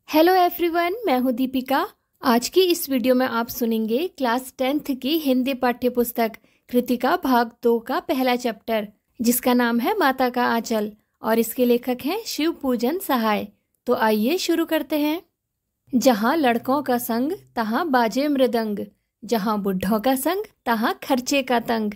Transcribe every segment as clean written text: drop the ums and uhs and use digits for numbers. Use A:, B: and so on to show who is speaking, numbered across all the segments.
A: Hello everyone, मैं हूँ दीपिका। आज की इस वीडियो में आप सुनेंगे क्लास 10th की हिंदी पाठ्य पुस्तक कृतिका भाग 2 का पहला चैप्टर, जिसका नाम है माता का आंचल और इसके लेखक हैं शिव पूजन सहाय। तो आइए शुरू करते हैं। जहाँ लड़कों का संग तहाँ बाजे मृदंग, जहाँ बुढ़ों का संग तहाँ खर्चे का तंग।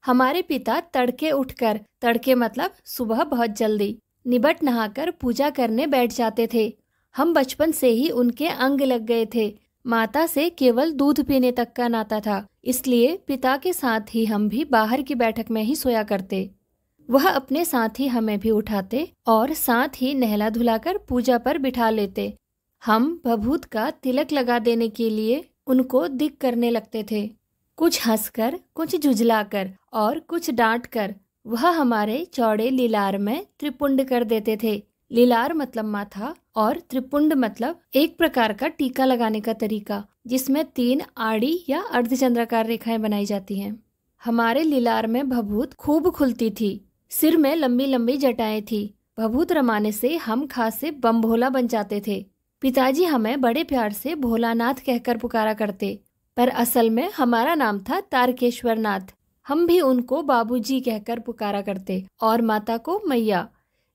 A: हमारे पिता तड़के उठकर, तड़के मतलब सुबह बहुत जल्दी, निबट नहाकर पूजा करने बैठ जाते थे। हम बचपन से ही उनके अंग लग गए थे। माता से केवल दूध पीने तक का नाता था, इसलिए पिता के साथ ही हम भी बाहर की बैठक में ही सोया करते। वह अपने साथ ही हमें भी उठाते और साथ ही नहला धुलाकर पूजा पर बिठा लेते। हम भभूत का तिलक लगा देने के लिए उनको दिक करने लगते थे। कुछ हंसकर, कुछ झुझलाकर और कुछ डांट कर वह हमारे चौड़े लीलार में त्रिपुंड कर देते थे। लीलार मतलब माथा और त्रिपुंड मतलब एक प्रकार का टीका लगाने का तरीका, जिसमें 3 आड़ी या अर्धचंद्राकार रेखाएं बनाई जाती हैं। हमारे लीलार में भभूत खूब खुलती थी। सिर में लंबी लंबी जटाएं थी। भभूत रमाने से हम खासे बम भोला बन जाते थे। पिताजी हमें बड़े प्यार से भोलानाथ कहकर पुकारा करते, पर असल में हमारा नाम था तारकेश्वर नाथ। हम भी उनको बाबूजी कहकर पुकारा करते और माता को मैया।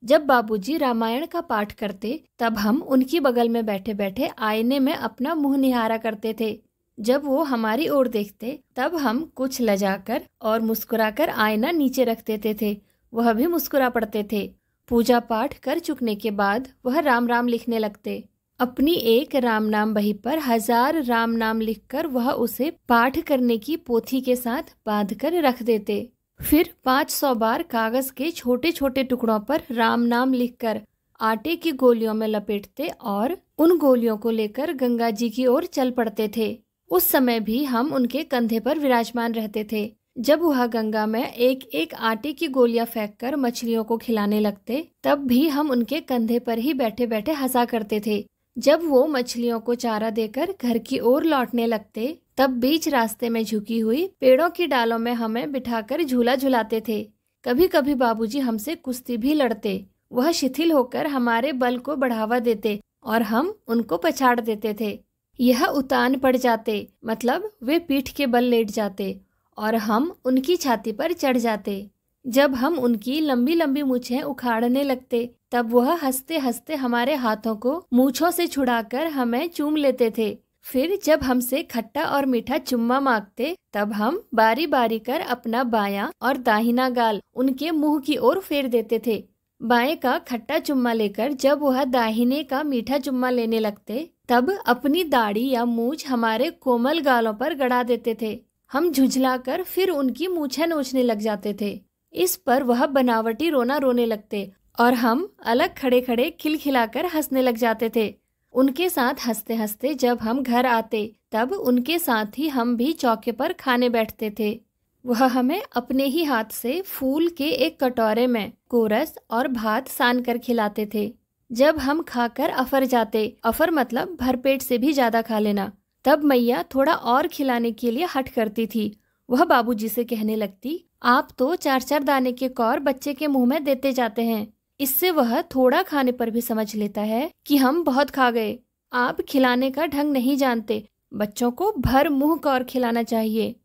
A: जब बाबूजी रामायण का पाठ करते तब हम उनकी बगल में बैठे बैठे आईने में अपना मुंह निहारा करते थे। जब वो हमारी ओर देखते तब हम कुछ लजाकर और मुस्कुराकर आईना नीचे रख देते थे। वह भी मुस्कुरा पड़ते थे। पूजा पाठ कर चुकने के बाद वह राम राम लिखने लगते। अपनी एक राम नाम बही पर 1000 राम नाम लिखकर वह उसे पाठ करने की पोथी के साथ बांध कर रख देते। फिर 500 बार कागज के छोटे छोटे टुकड़ों पर राम नाम लिखकर आटे की गोलियों में लपेटते और उन गोलियों को लेकर गंगा जी की ओर चल पड़ते थे। उस समय भी हम उनके कंधे पर विराजमान रहते थे। जब वह गंगा में एक एक आटे की गोलियां फेंककर मछलियों को खिलाने लगते, तब भी हम उनके कंधे पर ही बैठे बैठे हंसा करते थे। जब वो मछलियों को चारा देकर घर की ओर लौटने लगते, तब बीच रास्ते में झुकी हुई पेड़ों की डालों में हमें बिठाकर झूला झुलाते थे। कभी कभी बाबूजी हमसे कुश्ती भी लड़ते। वह शिथिल होकर हमारे बल को बढ़ावा देते और हम उनको पछाड़ देते थे। यह उतान पड़ जाते, मतलब वे पीठ के बल लेट जाते और हम उनकी छाती पर चढ़ जाते। जब हम उनकी लंबी लंबी मूछें उखाड़ने लगते, तब वह हंसते हंसते हमारे हाथों को मूछों से छुड़ाकर हमें चूम लेते थे। फिर जब हमसे खट्टा और मीठा चुम्मा मांगते, तब हम बारी बारी कर अपना बायां और दाहिना गाल उनके मुंह की ओर फेर देते थे। बाएं का खट्टा चुम्मा लेकर जब वह दाहिने का मीठा चुम्मा लेने लगते, तब अपनी दाढ़ी या मूछ हमारे कोमल गालों पर गड़ा देते थे। हम झुझलाकर फिर उनकी मूछें नोचने लग जाते थे। इस पर वह बनावटी रोना रोने लगते और हम अलग खड़े खड़े खिलखिलाकर हंसने लग जाते थे। उनके साथ हंसते हंसते जब हम घर आते, तब उनके साथ ही हम भी चौके पर खाने बैठते थे। वह हमें अपने ही हाथ से फूल के एक कटोरे में कोरस और भात सान कर खिलाते थे। जब हम खाकर अफर जाते, अफर मतलब भरपेट से भी ज्यादा खा लेना, तब मैया थोड़ा और खिलाने के लिए हट करती थी। वह बाबूजी से कहने लगती, आप तो 4-4 दाने के कौर बच्चे के मुंह में देते जाते हैं। इससे वह थोड़ा खाने पर भी समझ लेता है कि हम बहुत खा गए। आप खिलाने का ढंग नहीं जानते। बच्चों को भर मुंह कौर खिलाना चाहिए।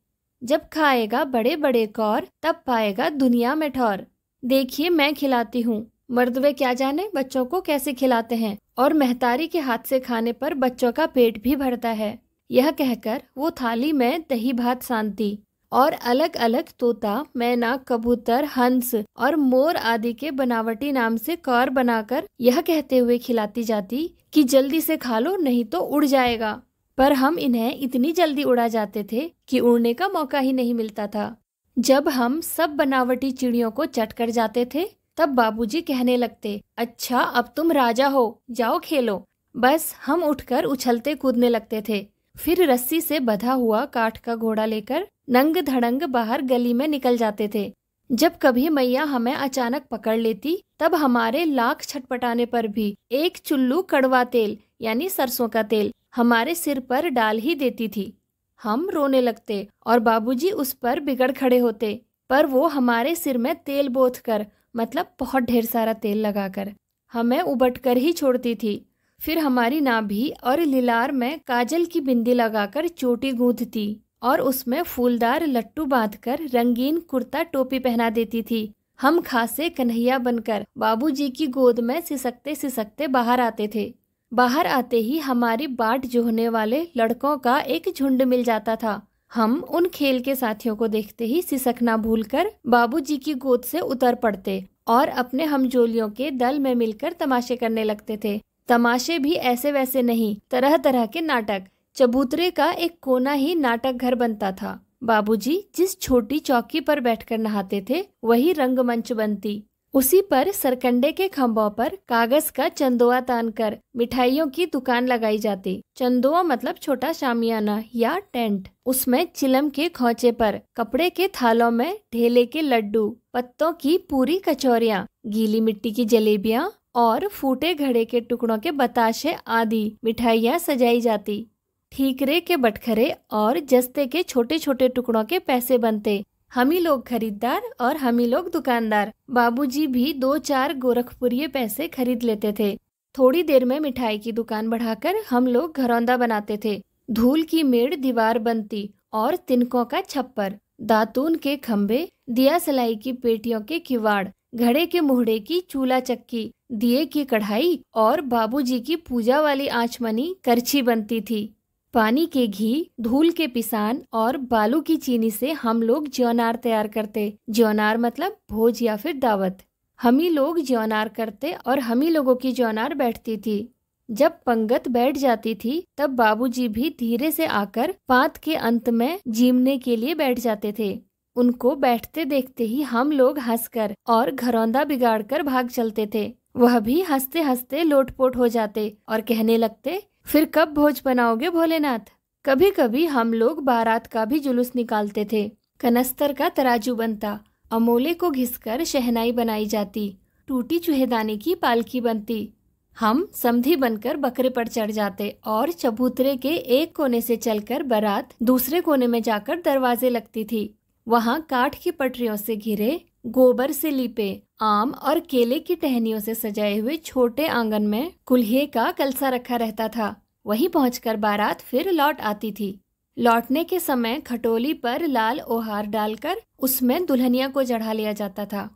A: जब खाएगा बड़े बड़े कौर, तब पाएगा दुनिया में ठौर। देखिए मैं खिलाती हूँ, मर्दवे क्या जाने बच्चों को कैसे खिलाते हैं, और महतारी के हाथ से खाने पर बच्चों का पेट भी भरता है। यह कहकर वो थाली में दही भात सानती और अलग अलग तोता, मैना, कबूतर, हंस और मोर आदि के बनावटी नाम से कौर बनाकर यह कहते हुए खिलाती जाती कि जल्दी से खा लो नहीं तो उड़ जाएगा। पर हम इन्हें इतनी जल्दी उड़ा जाते थे कि उड़ने का मौका ही नहीं मिलता था। जब हम सब बनावटी चिड़ियों को चट कर जाते थे, तब बाबूजी कहने लगते, अच्छा अब तुम राजा हो, जाओ खेलो। बस हम उठकर उछलते कूदने लगते थे। फिर रस्सी से बंधा हुआ काठ का घोड़ा लेकर नंग धड़ंग बाहर गली में निकल जाते थे। जब कभी मैया हमें अचानक पकड़ लेती, तब हमारे लाख छटपटाने पर भी एक चुल्लू कड़वा तेल यानी सरसों का तेल हमारे सिर पर डाल ही देती थी। हम रोने लगते और बाबूजी उस पर बिगड़ खड़े होते, पर वो हमारे सिर में तेल बोथ कर, मतलब बहुत ढेर सारा तेल लगाकर, हमें उबट कर ही छोड़ती थी। फिर हमारी नाभि और लिलार में काजल की बिंदी लगाकर चोटी गूंथती और उसमें फूलदार लट्टू बांधकर रंगीन कुर्ता टोपी पहना देती थी। हम खासे कन्हैया बनकर बाबूजी की गोद में सिसकते सिसकते बाहर आते थे। बाहर आते ही हमारी बाट जोहने वाले लड़कों का एक झुंड मिल जाता था। हम उन खेल के साथियों को देखते ही सिसकना भूलकर बाबूजी की गोद से उतर पड़ते और अपने हमजोलियों के दल में मिलकर तमाशे करने लगते थे। तमाशे भी ऐसे वैसे नहीं, तरह तरह के नाटक। चबूतरे का एक कोना ही नाटक घर बनता था। बाबूजी जिस छोटी चौकी पर बैठकर नहाते थे वही रंगमंच बनती। उसी पर सरकंडे के खंभों पर कागज का चंदोआ तानकर मिठाइयों की दुकान लगाई जाती। चंदोआ मतलब छोटा शामियाना या टेंट। उसमें चिलम के खोचे पर कपड़े के थालों में ढेले के लड्डू, पत्तों की पूरी कचौरियाँ, गीली मिट्टी की जलेबियाँ और फूटे घड़े के टुकड़ों के बताशे आदि मिठाइयाँ सजाई जाती। ठीकरे के बटखरे और जस्ते के छोटे छोटे टुकड़ों के पैसे बनते। हम ही लोग खरीददार और हम ही लोग दुकानदार। बाबूजी भी 2-4 गोरखपुरिये पैसे खरीद लेते थे। थोड़ी देर में मिठाई की दुकान बढ़ाकर हम लोग घरौंदा बनाते थे। धूल की मेड़ दीवार बनती और तिनकों का छप्पर, दातून के खम्भे, दिया सलाई की पेटियों के किवाड़, घड़े के मुहड़े की चूल्हा चक्की, दिए की कढ़ाई और बाबूजी की पूजा वाली आचमनी करछी बनती थी। पानी के घी, धूल के पिसान और बालू की चीनी से हम लोग ज्योनार तैयार करते। ज्योनार मतलब भोज या फिर दावत। हम ही लोग ज्योनार करते और हम ही लोगों की ज्योनार बैठती थी। जब पंगत बैठ जाती थी तब बाबूजी भी धीरे से आकर पात के अंत में जीमने के लिए बैठ जाते थे। उनको बैठते देखते ही हम लोग हंसकर और घरौंदा बिगाड़कर भाग चलते थे। वह भी हंसते हंसते लोटपोट हो जाते और कहने लगते, फिर कब भोज बनाओगे भोलेनाथ। कभी कभी हम लोग बारात का भी जुलूस निकालते थे। कनस्तर का तराजू बनता, अमोले को घिसकर शहनाई बनाई जाती, टूटी चूहेदानी की पालकी बनती। हम समधी बनकर बकरे पर चढ़ जाते और चबूतरे के एक कोने से चलकर बारात दूसरे कोने में जाकर दरवाजे लगती थी। वहाँ काठ की पटरियों से घिरे, गोबर से लीपे, आम और केले की टहनियों से सजाए हुए छोटे आंगन में कुल्हे का कलसा रखा रहता था। वहीं पहुंचकर बारात फिर लौट आती थी। लौटने के समय खटोली पर लाल ओहार डालकर उसमें दुल्हनिया को चढ़ा लिया जाता था।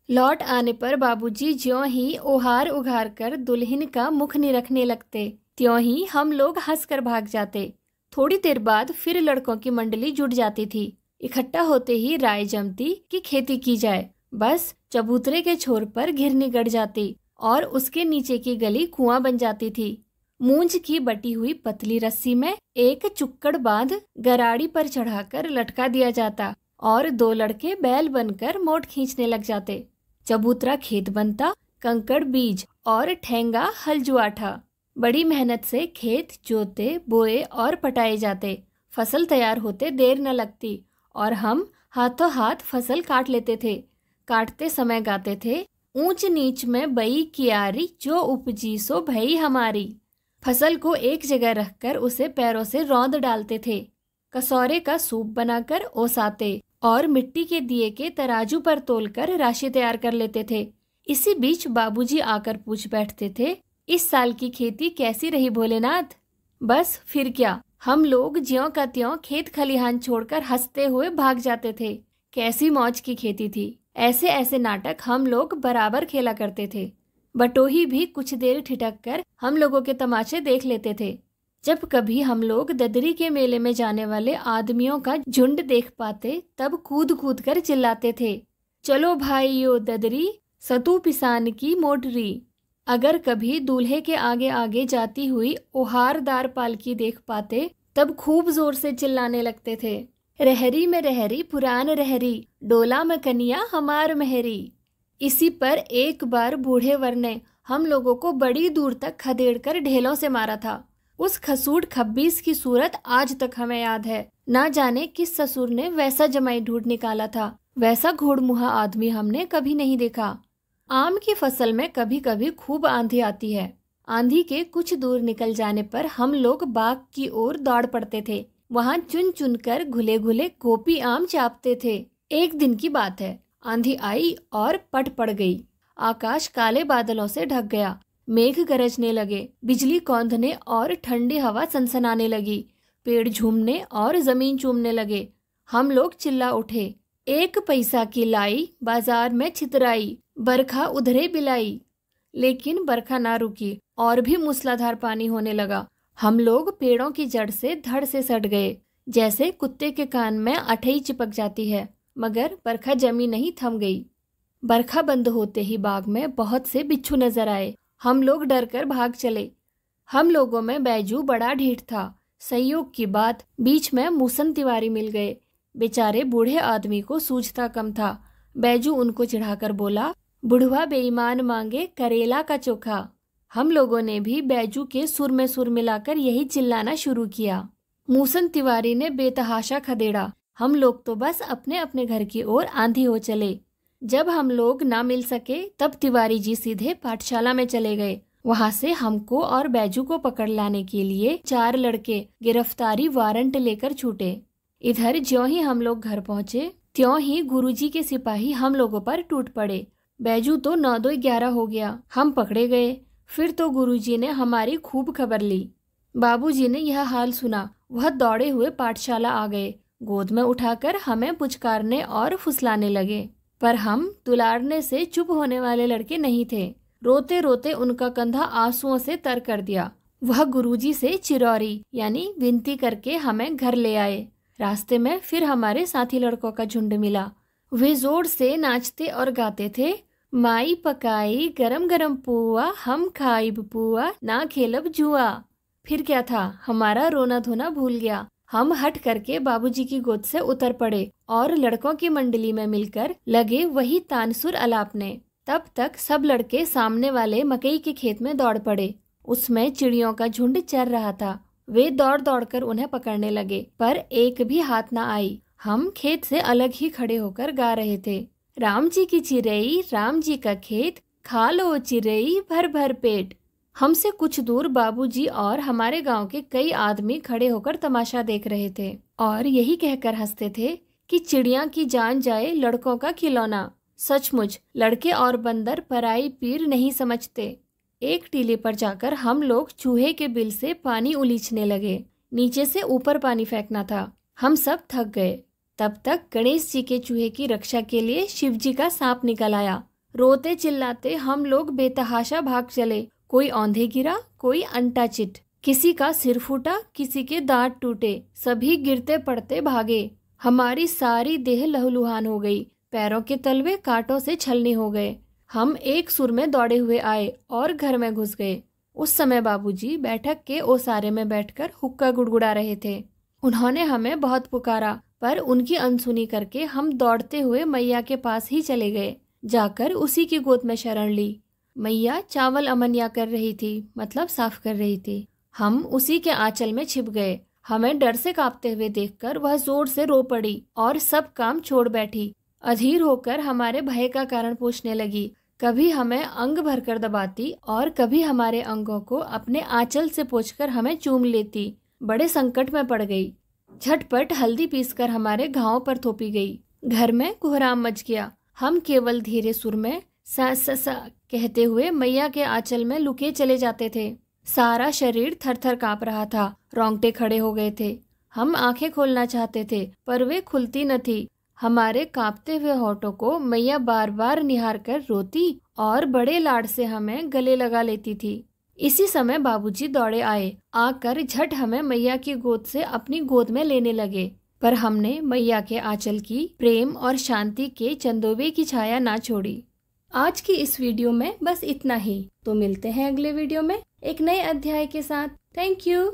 A: लौट आने पर बाबूजी ज्यों ही ओहार उघार कर दुल्हन का मुख निरखने लगते, त्यों ही हम लोग हंसकर भाग जाते। थोड़ी देर बाद फिर लड़कों की मंडली जुट जाती थी। इकट्ठा होते ही राय जमती कि खेती की जाए। बस चबूतरे के छोर पर घिरनी गड़ जाती और उसके नीचे की गली कुआं बन जाती थी। मूंज की बटी हुई पतली रस्सी में एक चुक्कड़ बांध गराड़ी पर चढ़ाकर लटका दिया जाता और 2 लड़के बैल बनकर मोट खींचने लग जाते। चबूतरा खेत बनता, कंकड़ बीज और ठेंगा हल जुआठा। बड़ी मेहनत से खेत जोते, बोए और पटाए जाते। फसल तैयार होते देर न लगती और हम हाथों हाथ फसल काट लेते थे। काटते समय गाते थे, ऊंच नीच में बई कियारी, जो उपजी सो भई हमारी। फसल को एक जगह रखकर उसे पैरों से रौंद डालते थे। कसौरे का सूप बनाकर ओसाते और मिट्टी के दिए के तराजू पर तोलकर राशि तैयार कर लेते थे। इसी बीच बाबूजी आकर पूछ बैठते थे, इस साल की खेती कैसी रही भोलेनाथ। बस फिर क्या, हम लोग ज्यों का त्यों खेत खलिहान छोड़कर हंसते हुए भाग जाते थे। कैसी मौज की खेती थी। ऐसे ऐसे नाटक हम लोग बराबर खेला करते थे। बटोही भी कुछ देर ठिठक कर हम लोगों के तमाशे देख लेते थे। जब कभी हम लोग ददरी के मेले में जाने वाले आदमियों का झुंड देख पाते तब कूद कूद कर चिल्लाते थे, चलो भाइयों ददरी, सतू पिसान की मोटरी। अगर कभी दूल्हे के आगे आगे जाती हुई ओहारदार पालकी देख पाते तब खूब जोर से चिल्लाने लगते थे, रहरी में रहरी पुरान रहरी, डोला में कनिया हमार मेहरी। इसी पर एक बार बूढ़े वर ने हम लोगों को बड़ी दूर तक खदेड़ कर ढेलों से मारा था। उस खसूट खब्बीस की सूरत आज तक हमें याद है। ना जाने किस ससुर ने वैसा जमाई ढूंढ निकाला था। वैसा घोड़मुहा आदमी हमने कभी नहीं देखा। आम की फसल में कभी कभी खूब आंधी आती है। आंधी के कुछ दूर निकल जाने पर हम लोग बाग की ओर दौड़ पड़ते थे। वहाँ चुन चुन कर घुले घुले गोपी आम चापते थे। एक दिन की बात है, आंधी आई और पट पड़ गई। आकाश काले बादलों से ढक गया। मेघ गरजने लगे, बिजली कौंधने और ठंडी हवा सनसनाने लगी। पेड़ झूमने और जमीन चूमने लगे। हम लोग चिल्ला उठे, 1 पैसा की लाई, बाजार में छितराई, बरखा उधरे बिलाई। लेकिन बरखा ना रुकी और भी मूसलाधार पानी होने लगा। हम लोग पेड़ों की जड़ से धड़ से सट गए, जैसे कुत्ते के कान में अठई चिपक जाती है। मगर बरखा जमी नहीं, थम गई। बरखा बंद होते ही बाग में बहुत से बिच्छू नजर आए। हम लोग डर कर भाग चले। हम लोगों में बैजू बड़ा ढीठ था। संयोग की बात, बीच में मूसन तिवारी मिल गए। बेचारे बूढ़े आदमी को सूझता कम था। बैजू उनको चिढ़ाकर बोला, बुढ़वा बेईमान मांगे करेला का चोखा। हम लोगों ने भी बैजू के सुर में सुर मिलाकर यही चिल्लाना शुरू किया। मूसन तिवारी ने बेतहाशा खदेड़ा। हम लोग तो बस अपने अपने घर की ओर आंधी हो चले। जब हम लोग ना मिल सके तब तिवारी जी सीधे पाठशाला में चले गए। वहाँ से हमको और बैजू को पकड़ लाने के लिए 4 लड़के गिरफ्तारी वारंट लेकर छूटे। इधर ज्यों ही हम लोग घर पहुँचे त्यों ही गुरुजी के सिपाही हम लोगों पर टूट पड़े। बैजू तो 9-2-11 हो गया। हम पकड़े गए। फिर तो गुरुजी ने हमारी खूब खबर ली। बाबूजी ने यह हाल सुना। वह दौड़े हुए पाठशाला आ गए। गोद में उठाकर हमें पुचकारने और फुसलाने लगे। पर हम दुलारने से चुप होने वाले लड़के नहीं थे। रोते रोते उनका कंधा आंसुओं से तर कर दिया। वह गुरुजी से चिरौरी यानी विनती करके हमें घर ले आए। रास्ते में फिर हमारे साथी लड़कों का झुंड मिला। वे जोर से नाचते और गाते थे, माई पकाई गरम गरम पुआ, हम खाइब पुआ, ना खेलब जुआ। फिर क्या था, हमारा रोना धोना भूल गया। हम हट करके बाबूजी की गोद से उतर पड़े और लड़कों की मंडली में मिलकर लगे वही तानसुर अलापने। तब तक सब लड़के सामने वाले मकई के खेत में दौड़ पड़े। उसमें चिड़ियों का झुंड चर रहा था। वे दौड़ दौड़ कर उन्हें पकड़ने लगे, पर एक भी हाथ न आई। हम खेत से अलग ही खड़े होकर गा रहे थे, राम जी की चिरई, राम जी का खेत, खा लो चिरई भर भर पेट। हमसे कुछ दूर बाबूजी और हमारे गांव के कई आदमी खड़े होकर तमाशा देख रहे थे और यही कहकर हंसते थे कि चिड़िया की जान जाए लड़कों का खिलौना। सचमुच लड़के और बंदर पराई पीर नहीं समझते। एक टीले पर जाकर हम लोग चूहे के बिल से पानी उलीचने लगे। नीचे से ऊपर पानी फेंकना था। हम सब थक गए। तब तक गणेश जी के चूहे की रक्षा के लिए शिव जी का सांप निकल आया। रोते चिल्लाते हम लोग बेतहाशा भाग चले। कोई औंधे गिरा, कोई अंटा चिट, किसी का सिर फूटा, किसी के दांत टूटे। सभी गिरते पड़ते भागे। हमारी सारी देह लहूलुहान हो गई। पैरों के तलवे कांटों से छलनी हो गए। हम एक सुर में दौड़े हुए आए और घर में घुस गए। उस समय बाबूजी बैठक के ओसारे में बैठकर हुक्का गुड़गुड़ा रहे थे। उन्होंने हमें बहुत पुकारा, पर उनकी अनसुनी करके हम दौड़ते हुए मैया के पास ही चले गए। जाकर उसी की गोद में शरण ली। मैया चावल अमनिया कर रही थी, मतलब साफ कर रही थी। हम उसी के आंचल में छिप गए। हमें डर से कांपते हुए देखकर वह जोर से रो पड़ी और सब काम छोड़ बैठी। अधीर होकर हमारे भय का कारण पूछने लगी। कभी हमें अंग भरकर दबाती और कभी हमारे अंगों को अपने आंचल से पोंछकर हमें चूम लेती। बड़े संकट में पड़ गई। झटपट हल्दी पीसकर हमारे घावों पर थोपी गई। घर में कोहराम मच गया। हम केवल धीरे सुर में सा सा सा कहते हुए मैया के आंचल में लुके चले जाते थे। सारा शरीर थर थर कांप रहा था। रोंगटे खड़े हो गए थे। हम आंखें खोलना चाहते थे, पर वे खुलती न थी। हमारे कांपते हुए होठों को मैया बार बार निहार कर रोती और बड़े लाड से हमें गले लगा लेती थी। इसी समय बाबूजी दौड़े आए। आकर झट हमें मैया की गोद से अपनी गोद में लेने लगे। पर हमने मैया के आंचल की प्रेम और शांति के चंदोबे की छाया ना छोड़ी। आज की इस वीडियो में बस इतना ही। तो मिलते हैं अगले वीडियो में एक नए अध्याय के साथ। Thank you.